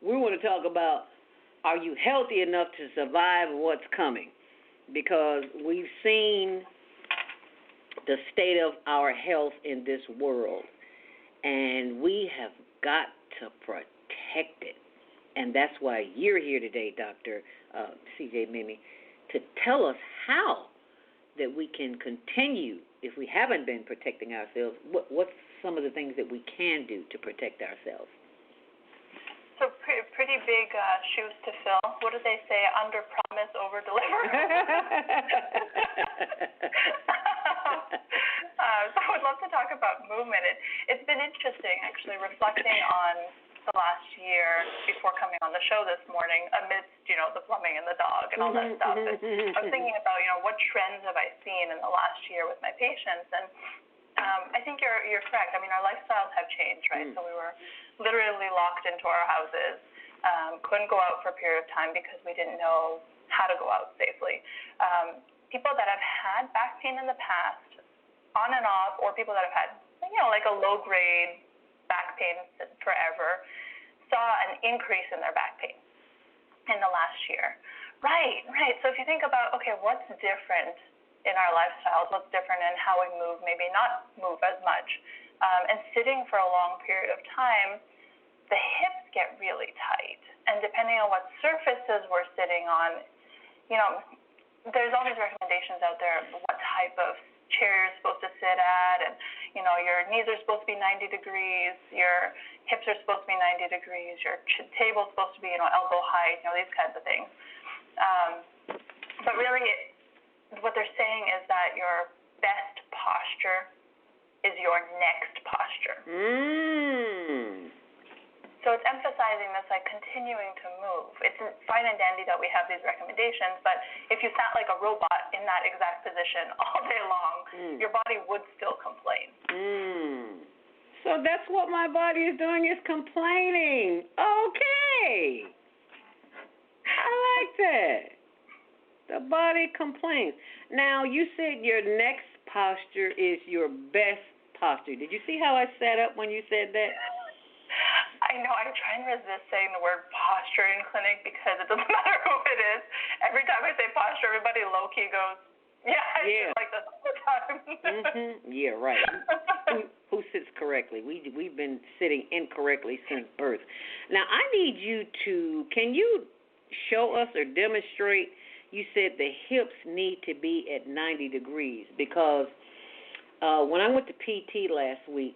we want to talk about, are you healthy enough to survive what's coming? Because we've seen the state of our health in this world, and we have got to protect it. And that's why you're here today, Dr. C.J. Mimmee, to tell us how that we can continue, if we haven't been protecting ourselves, what's some of the things that we can do to protect ourselves? So pretty big shoes to fill. What do they say? Under promise, over deliver. So I would love to talk about movement. It's been interesting, actually, reflecting on the last year before coming on the show this morning, amidst the plumbing and the dog and all that stuff. I was thinking about what trends have I seen in the last year with my patients, and I think you're correct. I mean, our lifestyles have changed, right? So we were literally locked into our houses, couldn't go out for a period of time because we didn't know how to go out safely. People that have had back pain in the past, on and off, or people that have had, like a low-grade back pain forever, saw an increase in their back pain in the last year. Right. So if you think about, okay, what's different in our lifestyles, what's different in how we move, maybe not move as much, and sitting for a long period of time, the hips get really tight. And depending on what surfaces we're sitting on, there's all these recommendations out there of what type of chair you're supposed to sit at, and your knees are supposed to be 90 degrees, your hips are supposed to be 90 degrees, your table's supposed to be elbow height, these kinds of things. But really, what they're saying is that your best posture is your next posture. So it's emphasizing this, like, continuing to move. It's fine and dandy that we have these recommendations, but if you sat like a robot in that exact position all day long, your body would still complain. So that's what my body is doing, is complaining. Okay. I like that. The body complains. Now, you said your next posture is your best posture. Did you see how I sat up when you said that? I know. I try and resist saying the word posture in clinic because it doesn't matter who it is. Every time I say posture, everybody low-key goes, yeah. Like this all the time. Yeah, right. Who sits correctly? We've been sitting incorrectly since birth. Now, I need you to, can you show us or demonstrate, you said the hips need to be at 90 degrees because when I went to PT last week,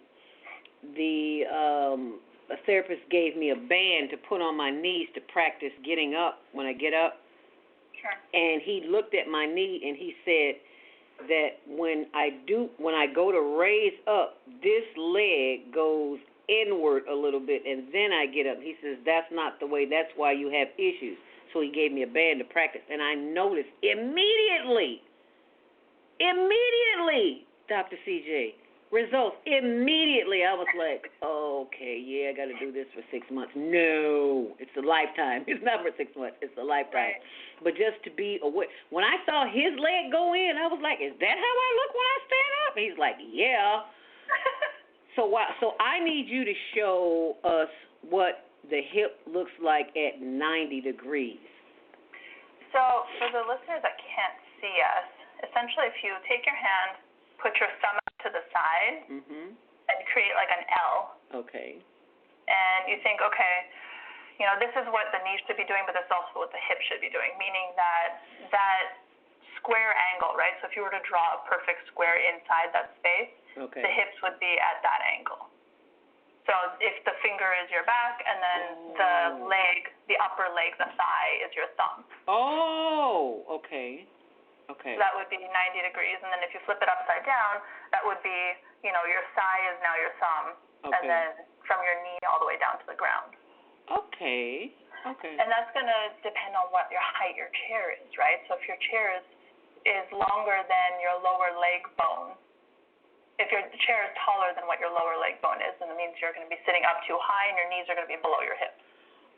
a therapist gave me a band to put on my knees to practice getting up when I get up. Sure. And he looked at my knee and he said that when I go to raise up, this leg goes inward a little bit and then I get up. He says that's not the way. That's why you have issues. So he gave me a band to practice, and I noticed immediately, Dr. CJ, results immediately. I was like, okay, yeah, I got to do this for 6 months. No, it's a lifetime. It's not for 6 months. It's a lifetime. Right. But just to be aware. When I saw his leg go in, I was like, is that how I look when I stand up? And he's like, yeah. So I need you to show us what the hip looks like at 90 degrees. So for the listeners that can't see us, essentially if you take your hand, put your thumb out to the side, and create like an L. Okay. And you think, okay, this is what the knee should be doing, but this is also what the hip should be doing, meaning that square angle, right? So if you were to draw a perfect square inside that space, the hips would be at that angle. So if the finger is your back, and then the upper leg, the thigh, is your thumb. Oh, okay. Okay. So that would be 90 degrees, and then if you flip it upside down, that would be, your thigh is now your thumb, and then from your knee all the way down to the ground. Okay. And that's going to depend on what your height your chair is, right? So if your chair is longer than your lower leg bone, if your chair is taller than what your lower leg bone is, then it means you're going to be sitting up too high, and your knees are going to be below your hips.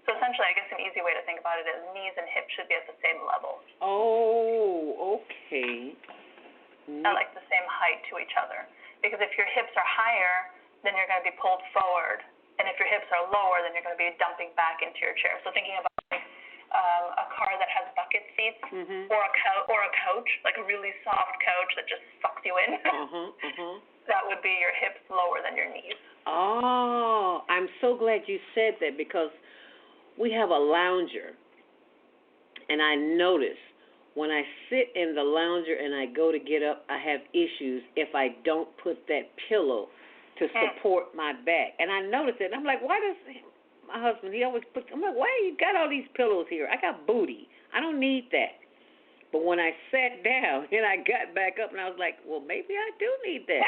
So essentially, I guess an easy way to think about it is knees and hips should be at the same level. Oh, okay. At like the same height to each other. Because if your hips are higher, then you're going to be pulled forward, And if your hips are lower, then you're going to be dumping back into your chair. So thinking about a car that has bucket seats, or a couch, like a really soft couch that just sucks you in. That would be your hips lower than your knees. Oh, I'm so glad you said that, because we have a lounger, and I notice when I sit in the lounger and I go to get up, I have issues if I don't put that pillow to support my back. And I notice it, and I'm like, why does my husband, he always puts, I'm like, why you got all these pillows here? I got booty. I don't need that. But when I sat down and I got back up and I was like, well, maybe I do need that.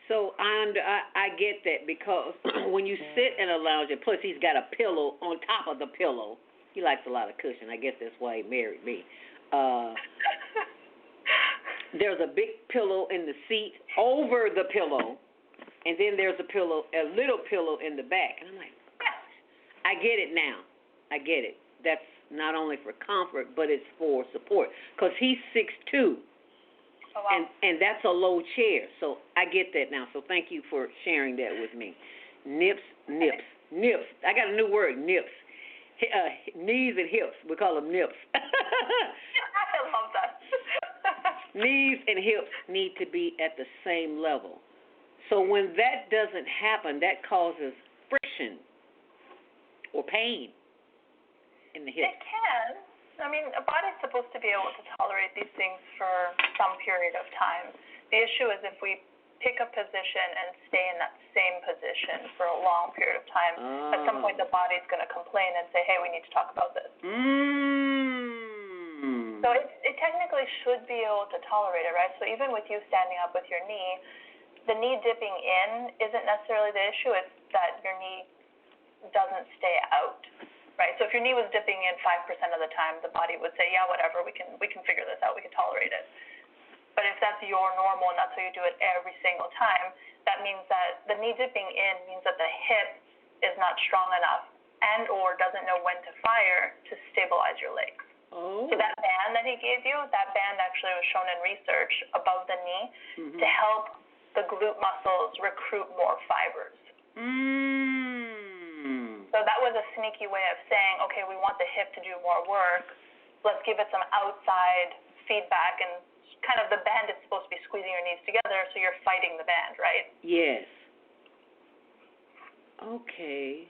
So I get that, because when you sit in a lounger, plus he's got a pillow on top of the pillow. He likes a lot of cushion. I guess that's why he married me. There's a big pillow in the seat over the pillow, and then there's a little pillow in the back. And I'm like, gosh, I get it now. I get it. That's not only for comfort, but it's for support, because he's 6'2". Oh, wow. And that's a low chair, so I get that now. So thank you for sharing that with me. Nips. I got a new word, nips. Knees and hips. We call them nips. I love that. Knees and hips need to be at the same level. So when that doesn't happen, that causes friction or pain in the hips. It can. I mean, a body's supposed to be able to tolerate these things for some period of time. The issue is if we pick a position and stay in that same position for a long period of time, at some point the body's going to complain and say, hey, we need to talk about this. So it technically should be able to tolerate it, right? So even with you standing up with your knee, the knee dipping in isn't necessarily the issue. It's that your knee doesn't stay out. Right, so if your knee was dipping in 5% of the time, the body would say, yeah, whatever, we can figure this out, we can tolerate it. But if that's your normal and that's how you do it every single time, that means that the knee dipping in means that the hip is not strong enough and or doesn't know when to fire to stabilize your legs. So that band that he gave you, that band actually was shown in research above the knee to help the glute muscles recruit more fibers. So that was a sneaky way of saying, okay, we want the hip to do more work. Let's give it some outside feedback, and kind of the band is supposed to be squeezing your knees together, so you're fighting the band, right? Yes. Okay.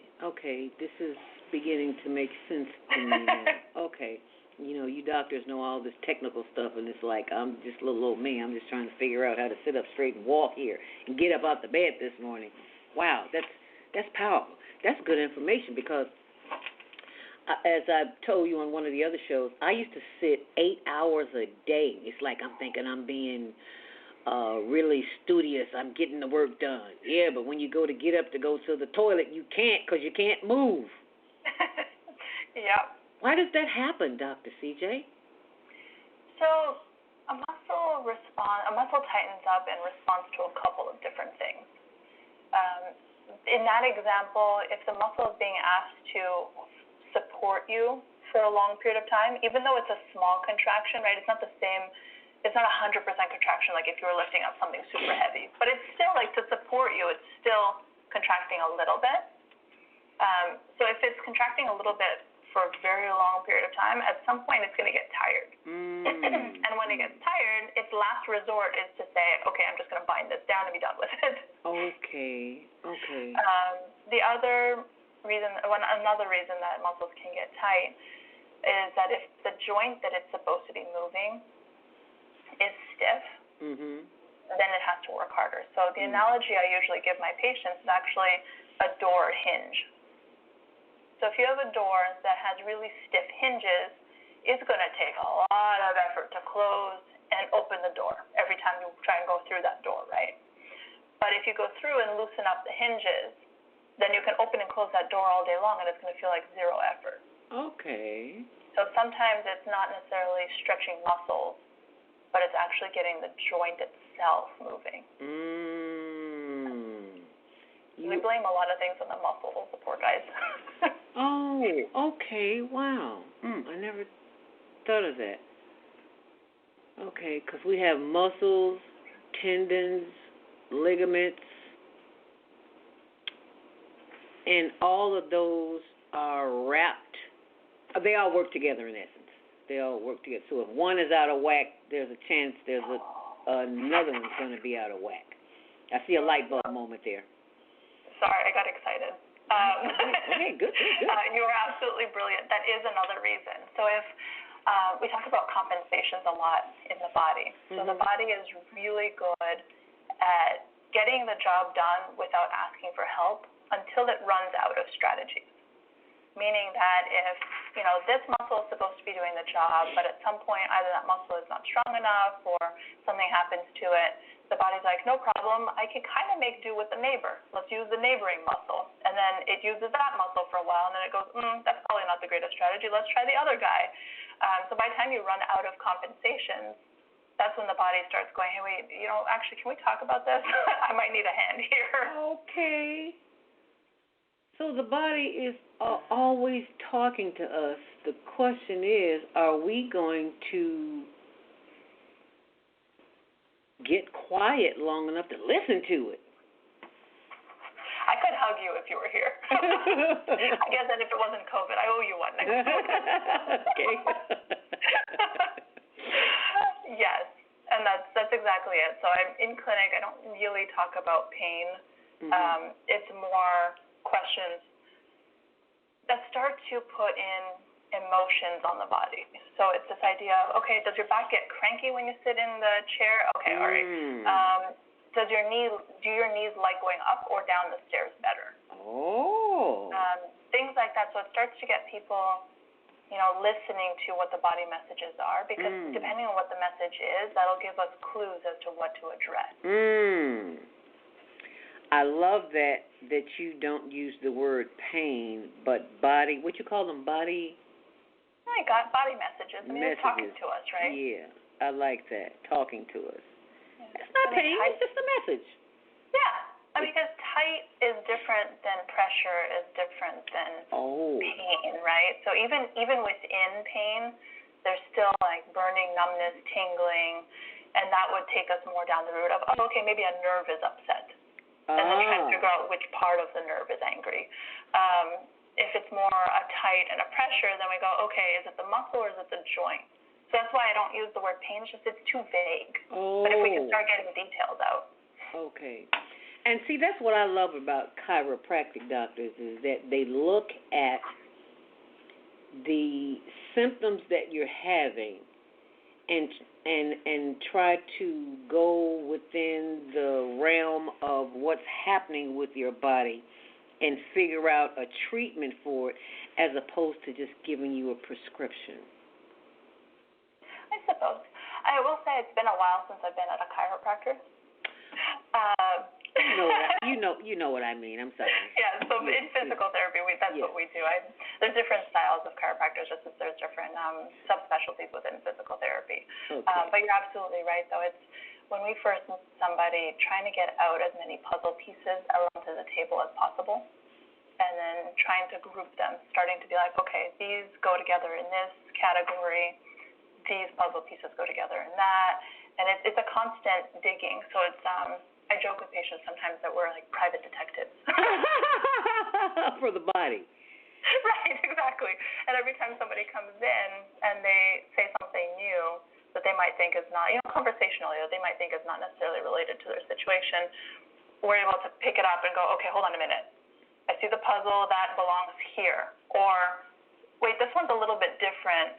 This is beginning to make sense to me now. Okay. You know, you doctors know all this technical stuff, and it's like I'm just a little old me. I'm just trying to figure out how to sit up straight and walk here and get up out the bed this morning. Wow, that's powerful. That's good information, because as I've told you on one of the other shows, I used to sit 8 hours a day. It's like I'm thinking I'm being really studious. I'm getting the work done. Yeah, but when you go to get up to go to the toilet, you can't, because you can't move. Yeah. Why does that happen, Dr. CJ? So a muscle tightens up in response to a couple of different things. In that example, if the muscle is being asked to support you for a long period of time, even though it's a small contraction, right? It's not the same. It's not 100% contraction like if you were lifting up something super heavy, but it's still like to support you. It's still contracting a little bit. So if it's contracting a little bit for a very long period of time, at some point it's going to get tired. And when it gets tired, its last resort is to say, okay, I'm just going to bind this down and be done with it. Okay. Another reason that muscles can get tight is that if the joint that it's supposed to be moving is stiff, then it has to work harder. So the analogy I usually give my patients is actually a door hinge. So if you have a door that has really stiff hinges, it's going to take a lot of effort to close and open the door every time you try and go through that door, right? But if you go through and loosen up the hinges, then you can open and close that door all day long, and it's going to feel like zero effort. Okay. So sometimes it's not necessarily stretching muscles, but it's actually getting the joint itself moving. We blame a lot of things on the muscles, the poor guys. Oh, okay. Wow. I never thought of that. Okay, because we have muscles, tendons, ligaments. And all of those are wrapped, they all work together in essence. They all work together. So if one is out of whack, there's a chance another one's going to be out of whack. I see a light bulb moment there. Sorry, I got excited. Okay, good. You are absolutely brilliant. That is another reason. So if we talk about compensations a lot in the body. So the body is really good at getting the job done without asking for help until it runs out of strategies. Meaning that if, this muscle is supposed to be doing the job, but at some point either that muscle is not strong enough or something happens to it, the body's like, no problem, I can kind of make do with the neighbor. Let's use the neighboring muscle. And then it uses that muscle for a while, and then it goes, that's probably not the greatest strategy. Let's try the other guy. So by the time you run out of compensations, that's when the body starts going, hey, wait, actually, can we talk about this? I might need a hand here. Okay. So the body is always talking to us. The question is, are we going to get quiet long enough to listen to it? I could hug you if you were here. I guess that if it wasn't COVID, I owe you one next time. Okay. Yes, and that's exactly it. So I'm in clinic. I don't really talk about pain. It's more questions that start to put in emotions on the body. So it's this idea of, okay, does your back get cranky when you sit in the chair? Okay, all right. Do your knees like going up or down the stairs better? Oh. Things like that. So it starts to get people, listening to what the body messages are, because depending on what the message is, that'll give us clues as to what to address. I love that you don't use the word pain, but body. What you call them, body? I got body messages. I mean, it's talking to us, right? Yeah, I like that, talking to us. It's not pain, it's just a message. Yeah, because tight is different than pressure is different than pain, right? So even within pain, there's still like burning, numbness, tingling, and that would take us more down the route of, okay, maybe a nerve is upset. And then trying to figure out which part of the nerve is angry. If it's more a tight and a pressure, then we go, okay, is it the muscle or is it the joint? So that's why I don't use the word pain. It's just it's too vague. But if we can start getting the details out. Okay. And see, that's what I love about chiropractic doctors is that they look at the symptoms that you're having and try to go within the realm of what's happening with your body and figure out a treatment for it as opposed to just giving you a prescription. I suppose. I will say it's been a while since I've been at a chiropractor. You know what I mean. I'm sorry. Yeah, so in physical therapy, that's what we do. There's different styles of chiropractors, just as there's different subspecialties within physical therapy. Okay. But you're absolutely right, though. It's when we first meet somebody, trying to get out as many puzzle pieces onto the table as possible, and then trying to group them, starting to be like, okay, these go together in this category, these puzzle pieces go together in that, and it's a constant digging. So it's I joke with patients sometimes that we're like private detectives. For the body. Right, exactly. And every time somebody comes in and they say something new that they might think is not, conversationally, or they might think is not necessarily related to their situation, we're able to pick it up and go, okay, hold on a minute. I see the puzzle, that belongs here. Or, wait, this one's a little bit different.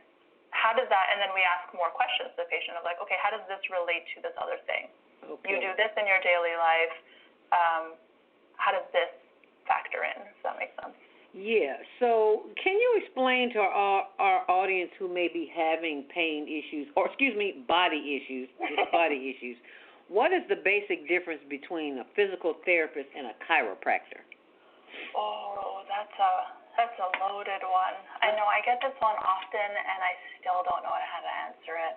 How does that, and then we ask more questions to the patient of like, okay, how does this relate to this other thing? Okay. You do this in your daily life. How does this factor in? Does that make sense? Yeah. So can you explain to our audience who may be having pain issues, or body issues, what is the basic difference between a physical therapist and a chiropractor? Oh, that's a loaded one. I know I get this one often, and I still don't know how to answer it.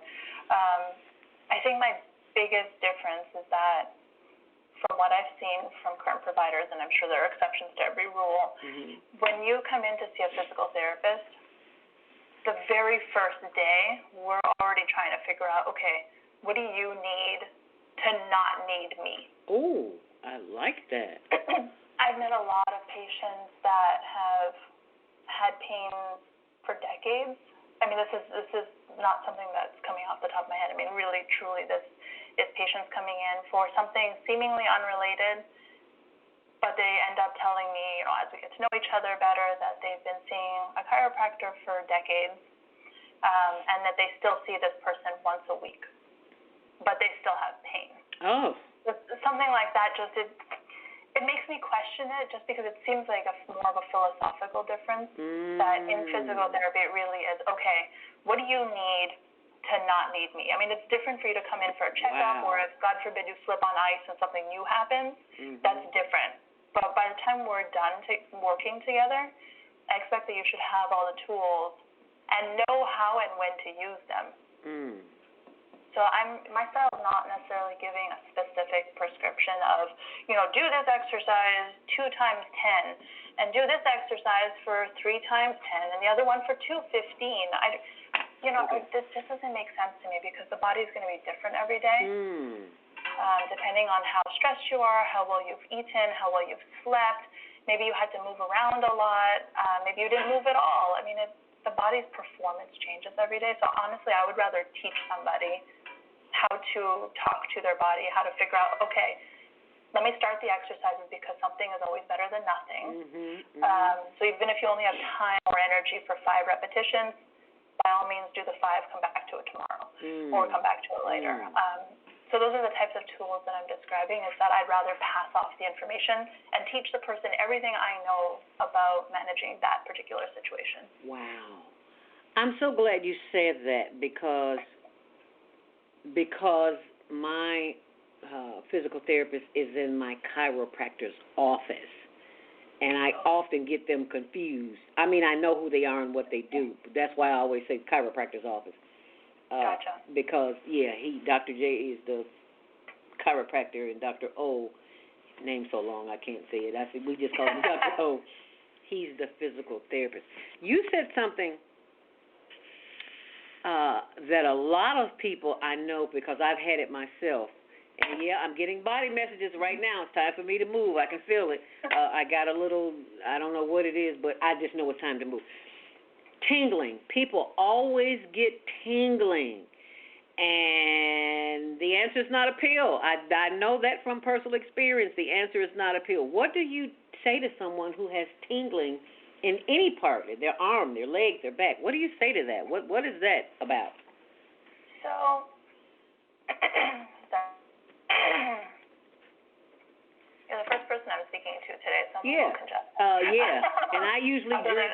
I think my biggest difference is that from what I've seen from current providers, and I'm sure there are exceptions to every rule, when you come in to see a physical therapist, the very first day, we're already trying to figure out, okay, what do you need to not need me? Oh, I like that. I've met a lot of patients that have had pain for decades. I mean, this is not something that's coming off the top of my head. I mean, really, truly, this is patients coming in for something seemingly unrelated, but they end up telling me, as we get to know each other better, that they've been seeing a chiropractor for decades, and that they still see this person once a week, but they still have pain. Oh. Something like that, it makes me question it, just because it seems like more of a philosophical difference, that in physical therapy it really is, okay, what do you need to not need me? I mean, it's different for you to come in for a checkup, or if, God forbid, you slip on ice and something new happens, that's different. But by the time we're done working together, I expect that you should have all the tools and know how and when to use them. So my style is not necessarily giving a specific prescription of, do this exercise 2 times 10, and do this exercise for 3 times 10, and the other one for 2:15. This doesn't make sense to me, because the body's going to be different every day, depending on how stressed you are, how well you've eaten, how well you've slept. Maybe you had to move around a lot. Maybe you didn't move at all. I mean, the body's performance changes every day. So honestly, I would rather teach somebody how to talk to their body, how to figure out, okay, let me start the exercises, because something is always better than nothing. So even if you only have time or energy for 5 repetitions, by all means do the 5, come back to it tomorrow, or come back to it later. So those are the types of tools that I'm describing, is that I'd rather pass off the information and teach the person everything I know about managing that particular situation. Wow. I'm so glad you said that, because my physical therapist is in my chiropractor's office, and I often get them confused. I mean, I know who they are and what they do, but that's why I always say chiropractor's office. Gotcha. Because, Dr. J is the chiropractor, and Dr. O, name's so long I can't say it. I said, we just call him Dr. O. He's the physical therapist. You said something that a lot of people I know, because I've had it myself. And, I'm getting body messages right now. It's time for me to move. I can feel it. I got a little, I don't know what it is, but I just know it's time to move. Tingling. People always get tingling. And the answer is not a pill. I know that from personal experience. The answer is not a pill. What do you say to someone who has tingling in any part, their arm, their leg, their back? What do you say to that? What is that about? So, you're the first person I'm speaking to today, so I'm a little congested. And I usually drink.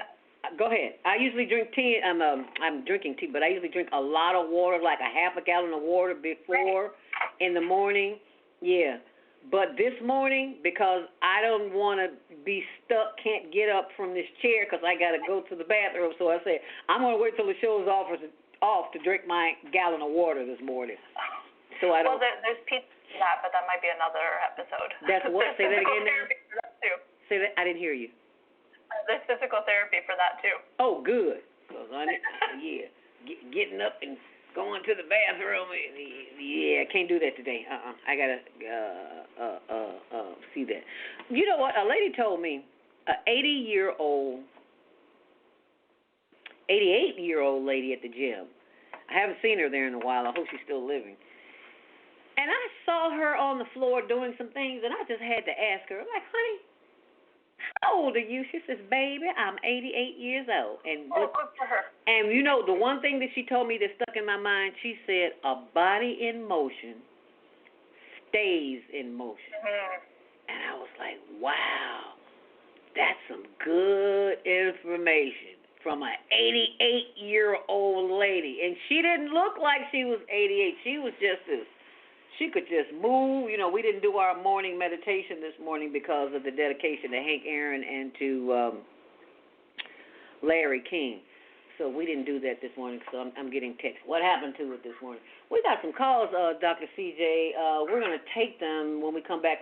Go ahead. I usually drink tea. I'm drinking tea, but I usually drink a lot of water, like a half a gallon of water before in the morning. Yeah. But this morning, because I don't want to be stuck, can't get up from this chair because I got to go to the bathroom, so I said, I'm going to wait till the show's off to drink my gallon of water this morning. So I don't. Well, there's pizza for that, but that might be another episode. That's what? Say that again now. For that too. Say that. I didn't hear you. There's physical therapy for that too. Oh, good. Because getting up and going to the bathroom. I can't do that today. I gotta see that. You know what? A lady told me, an 88-year-old lady at the gym. I haven't seen her there in a while. I hope she's still living. And I saw her on the floor doing some things, and I just had to ask her. I'm like, honey, how old are you? She says, baby, I'm 88 years old. And good for her. And the one thing that she told me that stuck in my mind, she said, a body in motion stays in motion. And I was like, wow, that's some good information from an 88-year-old lady. And she didn't look like she was 88. She was she could just move. We didn't do our morning meditation this morning because of the dedication to Hank Aaron and to Larry King. So we didn't do that this morning, so I'm getting texts. What happened to it this morning? We got some calls, Dr. CJ. We're going to take them when we come back